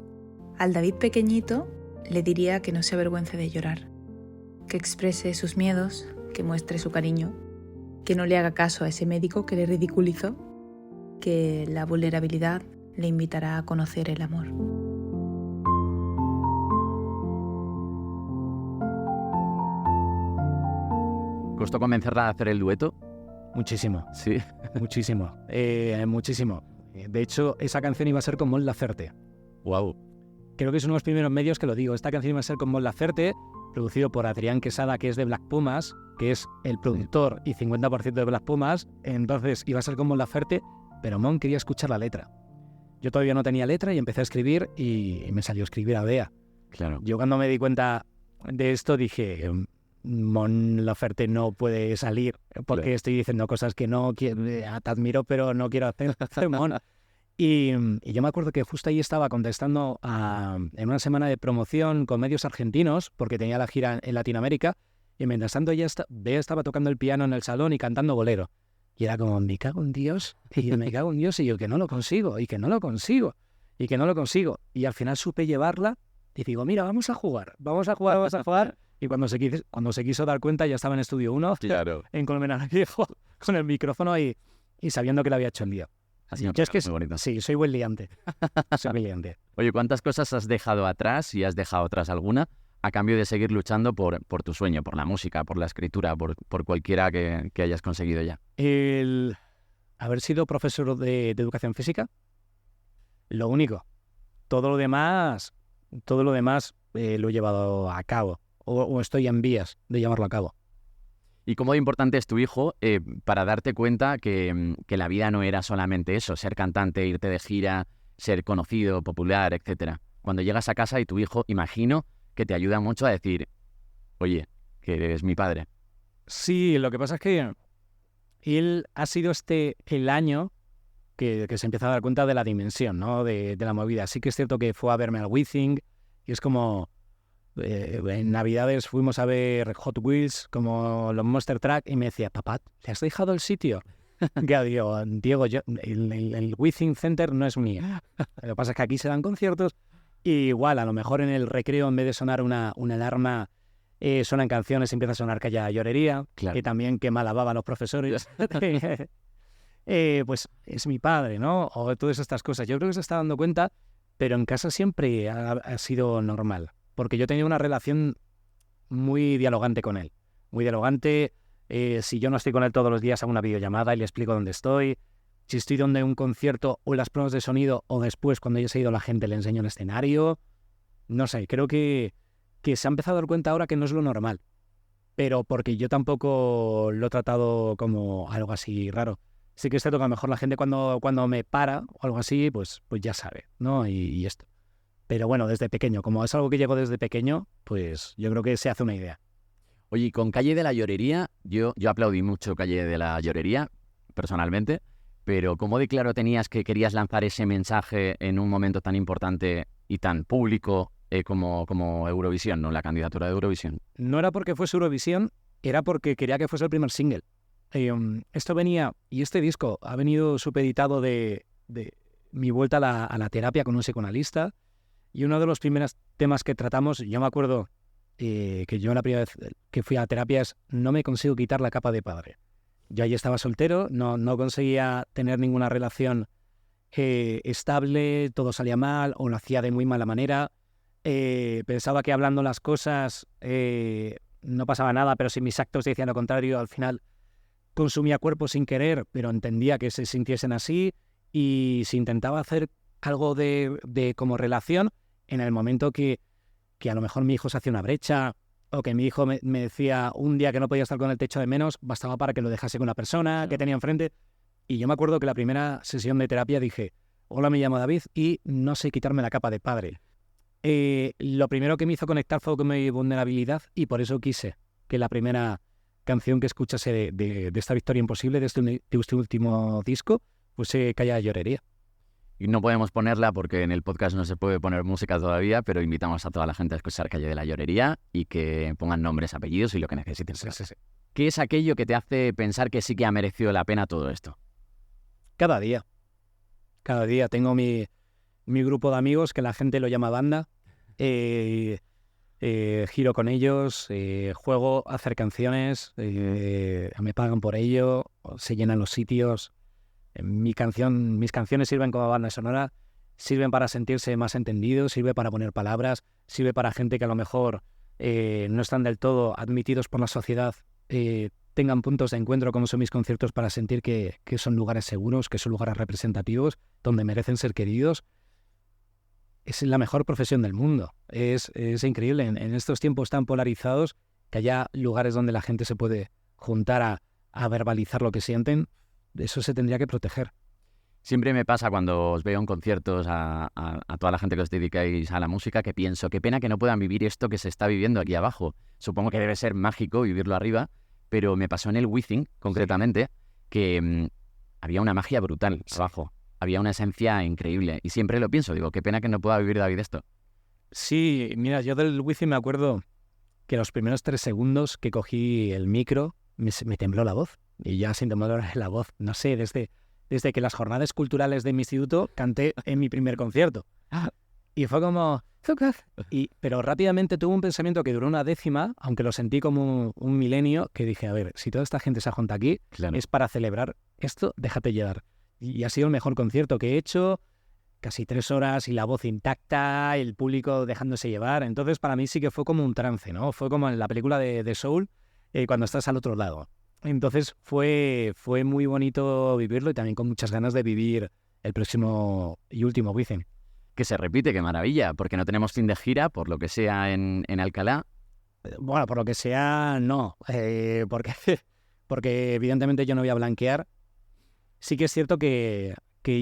Al David pequeñito le diría que no se avergüence de llorar, que exprese sus miedos, que muestre su cariño, que no le haga caso a ese médico que le ridiculizó, que la vulnerabilidad le invitará a conocer el amor. ¿Costó convencerla de hacer el dueto? Muchísimo. Sí. Muchísimo. Muchísimo. De hecho, esa canción iba a ser con Mon Laferte. Wow. Creo que es uno de los primeros medios que lo digo. Esta canción iba a ser con Mon Laferte, producido por Adrián Quesada, que es de Black Pumas, que es el productor y 50% de Black Pumas. Entonces iba a ser con Mon Laferte, pero Mon quería escuchar la letra. Yo todavía no tenía letra y empecé a escribir y me salió a escribir a Bea. Claro. Yo cuando me di cuenta de esto dije, Mon Laferte no puede salir porque Claro. estoy diciendo cosas que no quiero, te admiro, pero no quiero hacer, Mon. Y yo me acuerdo que justo ahí estaba contestando en una semana de promoción con medios argentinos, porque tenía la gira en Latinoamérica, y mientras tanto Bea estaba tocando el piano en el salón y cantando bolero. Y era como, me cago en Dios, y yo me cago en Dios, y yo que no lo consigo, y que no lo consigo, y que no lo consigo. Y al final supe llevarla y digo, mira, vamos a jugar. Y cuando se quiso dar cuenta ya estaba en Estudio 1, Claro. en Colmenar Viejo, con el micrófono y sabiendo que le había hecho el lío. Así Yo es que muy bonito. sí, soy buen liante. Soy buen liante. Oye, ¿cuántas cosas has dejado atrás, y has dejado atrás alguna, a cambio de seguir luchando por tu sueño, por la música, por la escritura, por cualquiera que hayas conseguido ya? El haber sido profesor de educación física, lo único. Todo lo demás lo he llevado a cabo o estoy en vías de llevarlo a cabo. ¿Y cómo de importante es tu hijo para darte cuenta que la vida no era solamente eso, ser cantante, irte de gira, ser conocido, popular, etcétera? Cuando llegas a casa y tu hijo, imagino que te ayuda mucho a decir, oye, que eres mi padre. Sí, lo que pasa es que él ha sido el año que se empieza a dar cuenta de la dimensión, ¿no? de la movida. Sí que es cierto que fue a verme al Wizzing y es como... en Navidades fuimos a ver Hot Wheels, como los Monster Truck, y me decía, papá, ¿le has dejado el sitio? Que digo, Diego, el Wizzing Center no es mío. Lo que pasa es que aquí se dan conciertos y igual, a lo mejor en el recreo, en vez de sonar una alarma, suenan canciones y empieza a sonar Calla Llorería, Claro. que también qué mala baba los profesores. Pues es mi padre, ¿no? O todas estas cosas. Yo creo que se está dando cuenta, pero en casa siempre ha sido normal. Porque yo tenía una relación muy dialogante con él. Muy dialogante. Si yo no estoy con él todos los días, hago una videollamada y le explico dónde estoy. Si estoy donde un concierto o en las pruebas de sonido o después, cuando ya se ha ido la gente, le enseño el escenario. No sé, creo que se ha empezado a dar cuenta ahora que no es lo normal. Pero porque yo tampoco lo he tratado como algo así raro. Sí que es cierto que a lo mejor la gente cuando me para o algo así, pues ya sabe, ¿no? Y esto. Pero bueno, desde pequeño, como es algo que llegó desde pequeño, pues yo creo que se hace una idea. Oye, y con Calle de la Llorería, yo aplaudí mucho Calle de la Llorería, personalmente, pero ¿cómo de claro tenías que querías lanzar ese mensaje en un momento tan importante y tan público como Eurovisión, ¿no? La candidatura de Eurovisión. No era porque fuese Eurovisión, era porque quería que fuese el primer single. Esto venía, y este disco ha venido supeditado de mi vuelta a la terapia con un psicoanalista. Y uno de los primeros temas que tratamos, yo me acuerdo que yo la primera vez que fui a terapia es no me consigo quitar la capa de padre. Yo allí estaba soltero, no conseguía tener ninguna relación estable, todo salía mal o lo hacía de muy mala manera. Pensaba que hablando las cosas no pasaba nada, pero si mis actos decían lo contrario, al final consumía cuerpo sin querer, pero entendía que se sintiesen así y si intentaba hacer algo de como relación, en el momento que a lo mejor mi hijo se hacía una brecha o que mi hijo me decía un día que no podía estar con el techo de menos, bastaba para que lo dejase con una persona que tenía enfrente. Y yo me acuerdo que la primera sesión de terapia dije, hola, me llamo David y no sé quitarme la capa de padre. Lo primero que me hizo conectar fue con mi vulnerabilidad y por eso quise que la primera canción que escuchase de esta victoria imposible, de este último disco, fuese Calla Llorería. Y no podemos ponerla porque en el podcast no se puede poner música todavía, pero invitamos a toda la gente a escuchar Calle de la Llorería y que pongan nombres, apellidos y lo que necesiten. Sí. ¿Qué es aquello que te hace pensar que sí que ha merecido la pena todo esto? Cada día tengo mi grupo de amigos que la gente lo llama banda. Giro con ellos, juego, hacer canciones, me pagan por ello, se llenan los sitios. Mis canciones sirven como banda sonora, sirven para sentirse más entendidos, sirve para poner palabras, sirve para gente que a lo mejor no están del todo admitidos por la sociedad, tengan puntos de encuentro como son mis conciertos para sentir que son lugares seguros, que son lugares representativos, donde merecen ser queridos. Es la mejor profesión del mundo. Es increíble en estos tiempos tan polarizados que haya lugares donde la gente se puede juntar a verbalizar lo que sienten. Eso se tendría que proteger. Siempre me pasa cuando os veo en conciertos a toda la gente que os dedicáis a la música que pienso, qué pena que no puedan vivir esto que se está viviendo aquí abajo. Supongo que debe ser mágico vivirlo arriba, pero me pasó en el Wizzing, concretamente, que había una magia brutal abajo. Había una esencia increíble. Y siempre lo pienso, digo, qué pena que no pueda vivir David esto. Sí, mira, yo del Wizzing me acuerdo que los primeros 3 segundos que cogí el micro me tembló la voz. Y ya sin temblor la voz, no sé, desde que las jornadas culturales de mi instituto canté en mi primer concierto. Y fue como... pero rápidamente tuve un pensamiento que duró una décima, aunque lo sentí como un milenio, que dije, a ver, si toda esta gente se junta aquí, Claro. es para celebrar esto, déjate llevar. Y ha sido el mejor concierto que he hecho, casi 3 horas y la voz intacta, el público dejándose llevar. Entonces para mí sí que fue como un trance, ¿no? Fue como en la película de Soul, cuando estás al otro lado. Entonces fue muy bonito vivirlo y también con muchas ganas de vivir el próximo y último Wizzing. Que se repite, qué maravilla, porque no tenemos fin de gira, por lo que sea en Alcalá. Bueno, por lo que sea, no. Porque evidentemente yo no voy a blanquear. Sí que es cierto que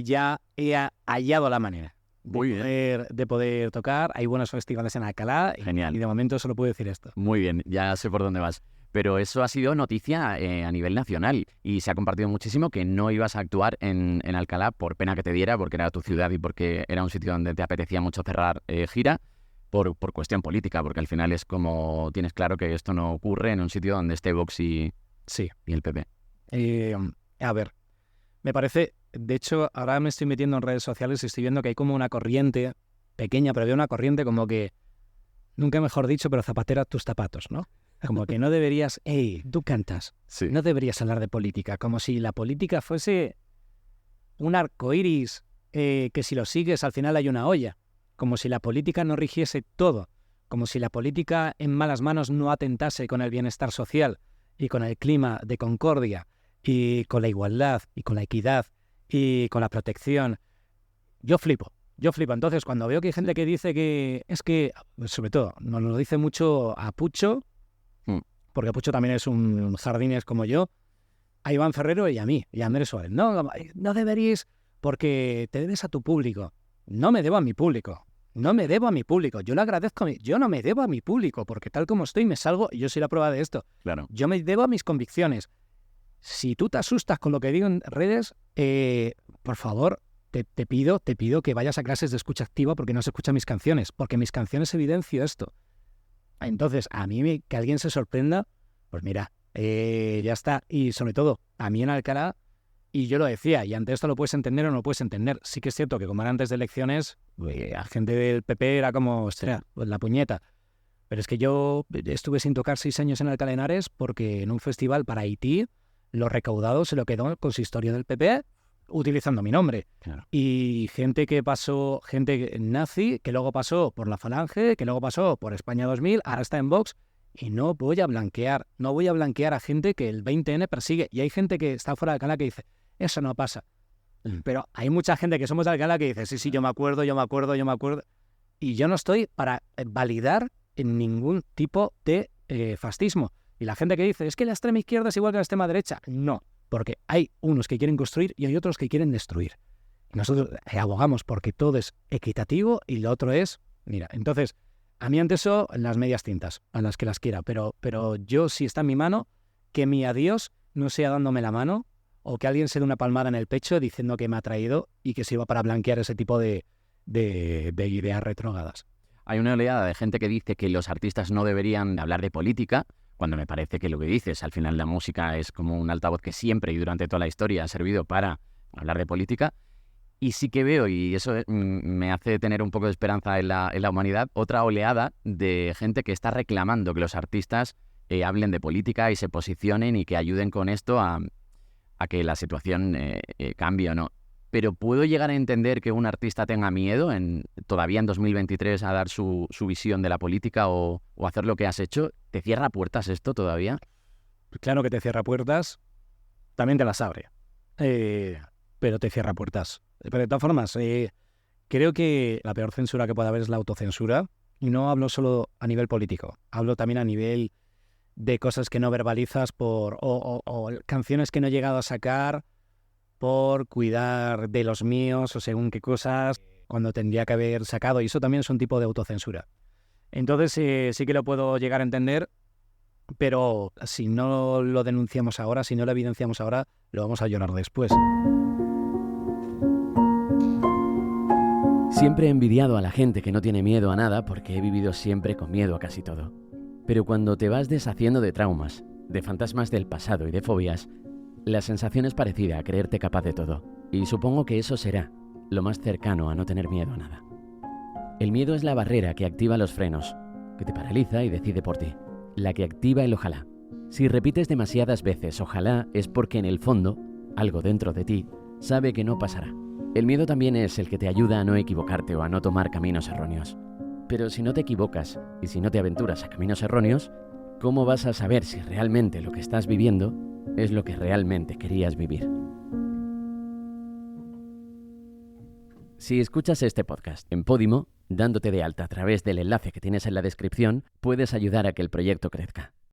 ya he hallado la manera de poder tocar. Hay buenos festivales en Alcalá. Genial. Y de momento solo puedo decir esto. Muy bien, ya sé por dónde vas. Pero eso ha sido noticia a nivel nacional y se ha compartido muchísimo que no ibas a actuar en Alcalá por pena que te diera, porque era tu ciudad y porque era un sitio donde te apetecía mucho cerrar gira, por cuestión política, porque al final es como tienes claro que esto no ocurre en un sitio donde esté Vox y el PP. A ver, me parece... De hecho, ahora me estoy metiendo en redes sociales y estoy viendo que hay como una corriente pequeña, pero había una corriente como que, nunca mejor dicho, pero zapatera tus zapatos, ¿no? Como que no deberías, tú cantas, Sí. no deberías hablar de política, como si la política fuese un arcoíris que si lo sigues al final hay una olla, como si la política no rigiese todo, como si la política en malas manos no atentase con el bienestar social y con el clima de concordia y con la igualdad y con la equidad y con la protección. Yo flipo. Entonces, cuando veo que hay gente que dice que es que, sobre todo, nos lo dice mucho a Pucho, porque Pucho también es un jardines como yo, a Iván Ferrero y a mí, y a Andrés Suárez. No deberíais, porque te debes a tu público. No me debo a mi público. Yo le agradezco. Yo no me debo a mi público, porque tal como estoy me salgo y yo soy la prueba de esto. Claro. Yo me debo a mis convicciones. Si tú te asustas con lo que digo en redes, por favor, te pido que vayas a clases de escucha activa porque no se escuchan mis canciones, porque mis canciones evidencio esto. Entonces, a mí que alguien se sorprenda, pues mira, ya está. Y sobre todo, a mí en Alcalá, y yo lo decía, y ante esto lo puedes entender o no lo puedes entender. Sí que es cierto que como era antes de elecciones, la gente del PP era como, ostras, pues la puñeta. Pero es que yo estuve sin tocar 6 años en Alcalá de Henares porque en un festival para Haití, lo recaudado se lo quedó el consistorio del PP utilizando mi nombre. Claro. Y gente nazi, que luego pasó por la Falange, que luego pasó por España 2000, ahora está en Vox, y no voy a blanquear a gente que el 20N persigue. Y hay gente que está fuera de Alcalá que dice, eso no pasa. Pero hay mucha gente que somos de Alcalá que dice, sí, yo me acuerdo. Y yo no estoy para validar en ningún tipo de fascismo. Y la gente que dice, es que la extrema izquierda es igual que la extrema derecha. No, porque hay unos que quieren construir y hay otros que quieren destruir. Y nosotros abogamos porque todo es equitativo y lo otro es... Mira, entonces, a mí ante eso, las medias tintas, a las que las quiera. Pero yo, si está en mi mano, que mi adiós no sea dándome la mano o que alguien se dé una palmada en el pecho diciendo que me ha traído y que sirva para blanquear ese tipo de ideas retrógradas. Hay una oleada de gente que dice que los artistas no deberían hablar de política, cuando me parece que lo que dices, al final la música es como un altavoz que siempre y durante toda la historia ha servido para hablar de política. Y sí que veo, y eso me hace tener un poco de esperanza en la humanidad, otra oleada de gente que está reclamando que los artistas hablen de política y se posicionen y que ayuden con esto a que la situación cambie o no. Pero ¿puedo llegar a entender que un artista tenga miedo todavía en 2023 a dar su visión de la política o hacer lo que has hecho? ¿Te cierra puertas esto todavía? Claro que te cierra puertas, también te las abre, pero te cierra puertas. Pero de todas formas, creo que la peor censura que puede haber es la autocensura, y no hablo solo a nivel político, hablo también a nivel de cosas que no verbalizas o canciones que no he llegado a sacar por cuidar de los míos o según qué cosas cuando tendría que haber sacado, y eso también es un tipo de autocensura. Entonces sí que lo puedo llegar a entender, pero si no lo denunciamos ahora, si no lo evidenciamos ahora, lo vamos a llorar después. Siempre he envidiado a la gente que no tiene miedo a nada porque he vivido siempre con miedo a casi todo. Pero cuando te vas deshaciendo de traumas, de fantasmas del pasado y de fobias, la sensación es parecida a creerte capaz de todo. Y supongo que eso será lo más cercano a no tener miedo a nada. El miedo es la barrera que activa los frenos, que te paraliza y decide por ti. La que activa el ojalá. Si repites demasiadas veces ojalá es porque en el fondo, algo dentro de ti, sabe que no pasará. El miedo también es el que te ayuda a no equivocarte o a no tomar caminos erróneos. Pero si no te equivocas y si no te aventuras a caminos erróneos, ¿cómo vas a saber si realmente lo que estás viviendo es lo que realmente querías vivir? Si escuchas este podcast en Podimo, dándote de alta a través del enlace que tienes en la descripción, puedes ayudar a que el proyecto crezca.